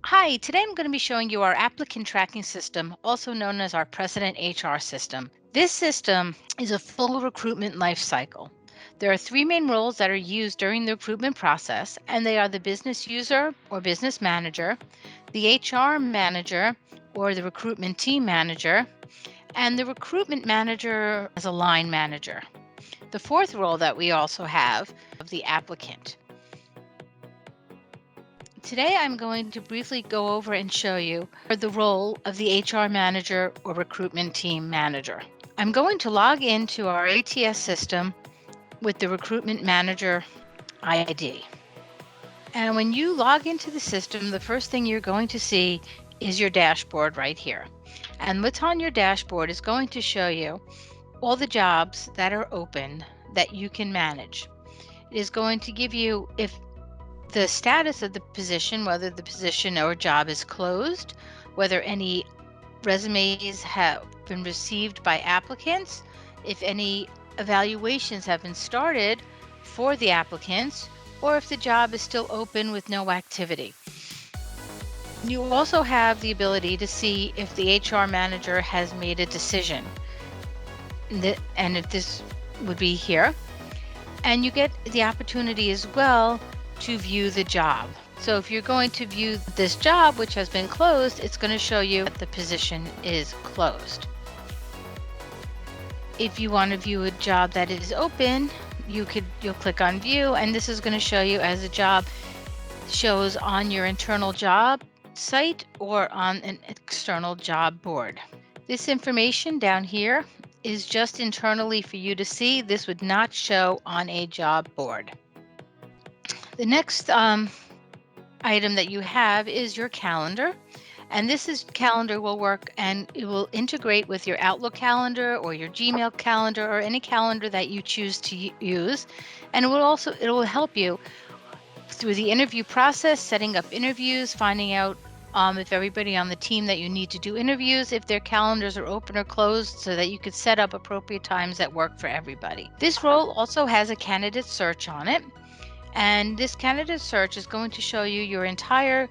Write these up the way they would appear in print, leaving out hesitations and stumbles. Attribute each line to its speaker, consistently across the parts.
Speaker 1: Hi, today I'm going to be showing you our applicant tracking system, also known as our Precedent HR system. This system is a full recruitment life cycle. There are three main roles that are used during the recruitment process, and they are the business user or business manager, the HR manager or the recruitment team manager, and the recruitment manager as a line manager. The fourth role that we also have of the applicant. Today, I'm going to briefly go over and show you the role of the HR manager or recruitment team manager. I'm going to log into our ATS system with the recruitment manager ID. And when you log into the system, the first thing you're going to see is your dashboard right here. And what's on your dashboard is going to show you all the jobs that are open that you can manage. It is going to give you if the status of the position, whether the position or job is closed, whether any resumes have been received by applicants, if any evaluations have been started for the applicants, or if the job is still open with no activity. You also have the ability to see if the HR manager has made a decision, and if this would be here. And you get the opportunity as well to view the job. So if you're going to view this job, which has been closed, it's going to show you that the position is closed. If you want to view a job that is open, you'll click on view, and this is going to show you as a job shows on your internal job site or on an external job board. This information down here is just internally for you to see. This would not show on a job board. The next item that you have is your calendar. And calendar will work and it will integrate with your Outlook calendar or your Gmail calendar or any calendar that you choose to use. And it will help you through the interview process, setting up interviews, finding out if everybody on the team that you need to do interviews, if their calendars are open or closed, so that you could set up appropriate times that work for everybody. This role also has a candidate search on it. And this candidate search is going to show you your entire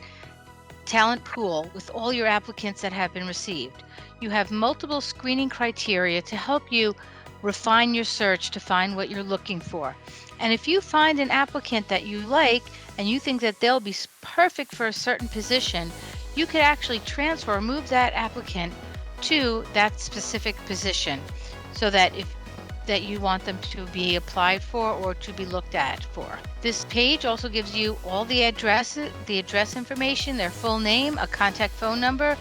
Speaker 1: talent pool with all your applicants that have been received. You have multiple screening criteria to help you refine your search to find what you're looking for. And if you find an applicant that you like and you think that they'll be perfect for a certain position, you could actually transfer or move that applicant to that specific position so that you want them to be applied for or to be looked at for. This page also gives you all the address information, their full name, a contact phone number,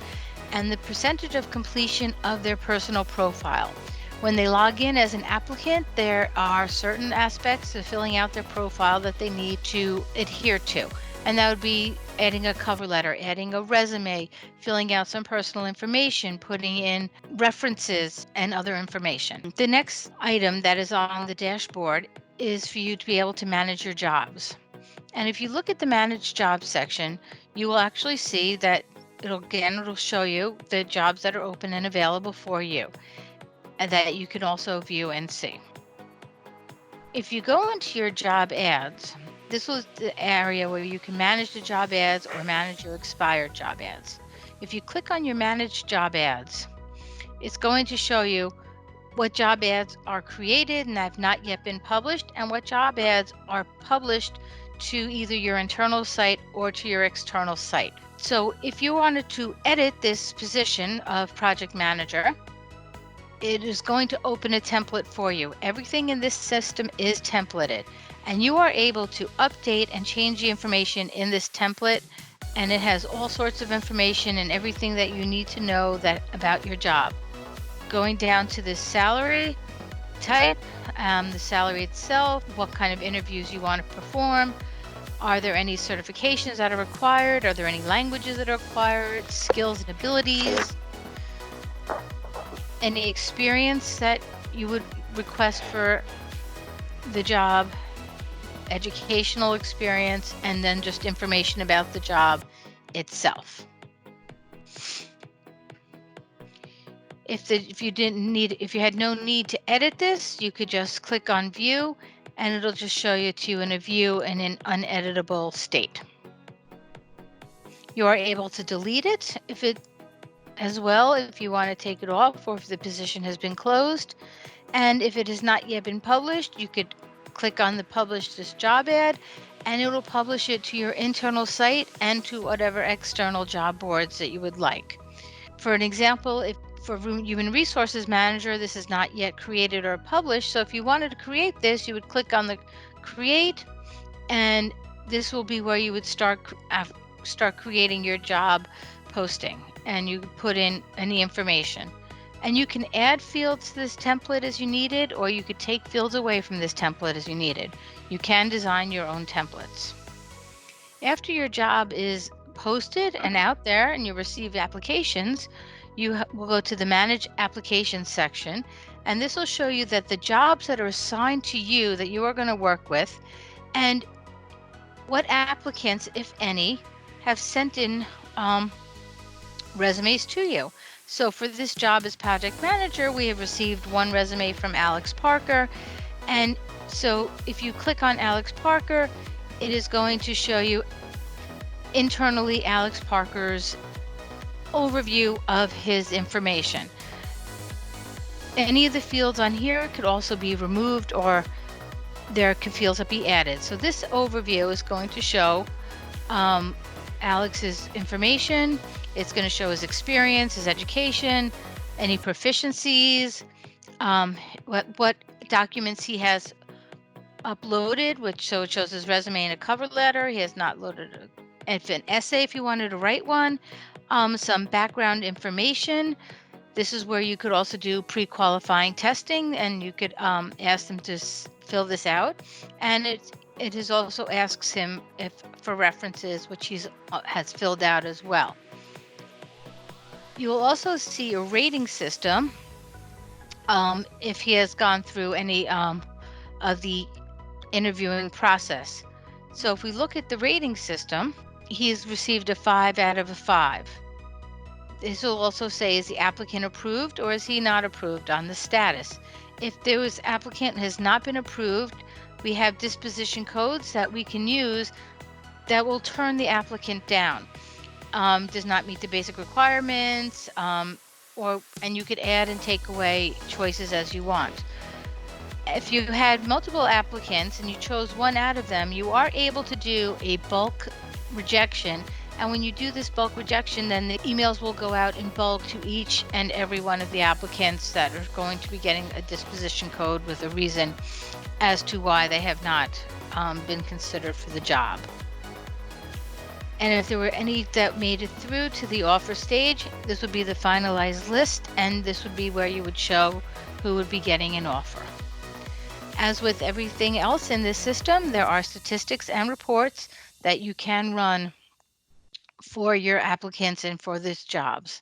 Speaker 1: and the percentage of completion of their personal profile. When they log in as an applicant, there are certain aspects of filling out their profile that they need to adhere to. And that would be adding a cover letter, adding a resume, filling out some personal information, putting in references and other information. The next item that is on the dashboard is for you to be able to manage your jobs. And if you look at the manage jobs section, you will actually see that it'll show you the jobs that are open and available for you and that you can also view and see. If you go into your job ads, this was the area where you can manage the job ads or manage your expired job ads. If you click on your manage job ads, it's going to show you what job ads are created and have not yet been published, and what job ads are published to either your internal site or to your external site. So if you wanted to edit this position of project manager, it is going to open a template for you. Everything in this system is templated, and you are able to update and change the information in this template, and it has all sorts of information and everything that you need to know about your job. Going down to the salary type, the salary itself, what kind of interviews you want to perform, are there any certifications that are required, are there any languages that are required, skills and abilities, any experience that you would request for the job, educational experience, and then just information about the job itself. If you had no need to edit this, you could just click on view and it'll just show you to in a view in an uneditable state. You are able to delete it if it as well, if you want to take it off or if the position has been closed. And if it has not yet been published, you could click on the publish this job ad and it will publish it to your internal site and to whatever external job boards that you would like. For an example, if for Human Resources Manager, this is not yet created or published. So if you wanted to create this, you would click on the create, and this will be where you would start creating your job posting, and you put in any information. And you can add fields to this template as you needed, or you could take fields away from this template as you needed. You can design your own templates. After your job is posted and out there and you receive applications, you will go to the Manage Applications section, and this will show you that the jobs that are assigned to you that you are going to work with, and what applicants, if any, have sent in resumes to you. So for this job as project manager, we have received one resume from Alex Parker. And so if you click on Alex Parker, it is going to show you internally Alex Parker's overview of his information. Any of the fields on here could also be removed, or there could fields that be added. So this overview is going to show Alex's information. It's going to show his experience, his education, any proficiencies, what documents he has uploaded, so it shows his resume and a cover letter. He has not loaded an essay if you wanted to write one, some background information. This is where you could also do pre-qualifying testing, and you could ask them to fill this out. And it is also asks him if for references, which he has filled out as well. You will also see a rating system if he has gone through any of the interviewing process. So if we look at the rating system, he has received a 5 out of a 5. This will also say, is the applicant approved or is he not approved on the status? If this applicant has not been approved, we have disposition codes that we can use that will turn the applicant down. Does not meet the basic requirements, and you could add and take away choices as you want. If you had multiple applicants and you chose one out of them, you are able to do a bulk rejection. And when you do this bulk rejection, then the emails will go out in bulk to each and every one of the applicants that are going to be getting a disposition code with a reason as to why they have not been considered for the job. And if there were any that made it through to the offer stage, this would be the finalized list, and this would be where you would show who would be getting an offer. As with everything else in this system, there are statistics and reports that you can run for your applicants and for these jobs.